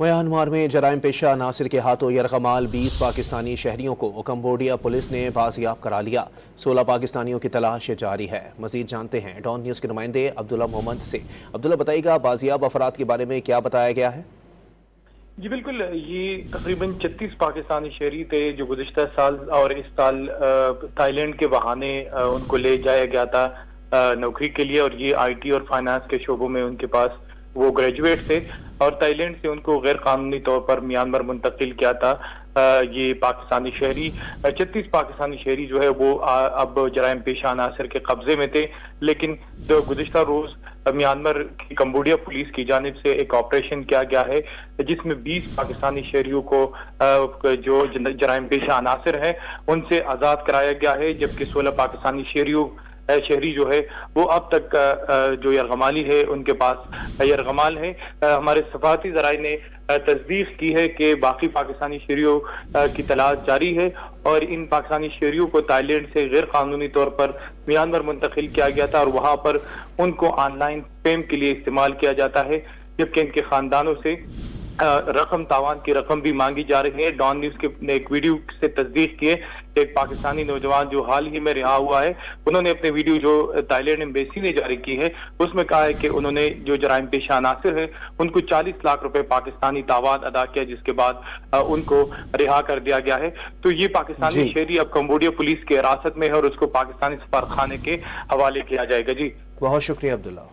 Myanmar में जराइम पेशा नासिर के हाथों यरगमाल 20 पाकिस्तानी शहरियों को कम्बोडिया पुलिस ने बाजियाब करा लिया। 16 पाकिस्तानियों की तलाश जारी है। मजीद जानते हैं डॉन न्यूज़ के नुमाइंदे अब्दुल्ला मोहम्मद से। अब्दुल्ला, बताइएगा बाजियाब अफराद के बारे में क्या बताया गया है? जी बिल्कुल, ये तकरीबन 36 पाकिस्तानी शहरी थे जो गुज़िश्ता साल और इस साल थाईलैंड के बहाने उनको ले जाया गया था नौकरी के लिए, और ये IT और फाइनेंस के शोबों में उनके पास वो ग्रेजुएट थे और थाईलैंड से उनको गैर कानूनी तौर पर म्यांमार मुंतकिल किया था। ये पाकिस्तानी शहरी 36 पाकिस्तानी शहरी जो है वो अब जराइम पेशा अनासर के कब्जे में थे, लेकिन जो गुज़िश्ता रोज म्यांमार की कम्बोडिया पुलिस की जानिब से एक ऑपरेशन किया गया है जिसमें 20 पाकिस्तानी शहरियों को जो जराइम पेशा अनासर हैं उनसे आज़ाद कराया गया है, जबकि 16 पाकिस्तानी शहरी जो है वो अब तक जो यरगमाली है उनके पास यरगमाल है। हमारे सफारती ज़राए ने तस्दीक की है कि बाकी पाकिस्तानी शहरियों की तलाश जारी है और इन पाकिस्तानी शहरियों को थाईलैंड से गैर कानूनी तौर पर म्यांमार मुंतकिल किया गया था और वहाँ पर उनको ऑनलाइन फेम के लिए इस्तेमाल किया जाता है, जबकि इनके खानदानों से रकम तावान की रकम भी मांगी जा रही है। डॉन न्यूज़ के ने एक वीडियो से तस्दीक की है कि एक पाकिस्तानी नौजवान जो हाल ही में रिहा हुआ है, उन्होंने अपने वीडियो जो थाईलैंड एम्बेसी ने जारी की है उसमें कहा है कि उन्होंने जो जराइम पेशा अनासिर है उनको 40 लाख रुपए पाकिस्तानी तावान अदा किया, जिसके बाद उनको रिहा कर दिया गया है। तो ये पाकिस्तानी शहरी अब कम्बोडिया पुलिस की हिरासत में है और उसको पाकिस्तानी सफारतखाने के हवाले किया जाएगा। जी बहुत शुक्रिया अब्दुल्ला।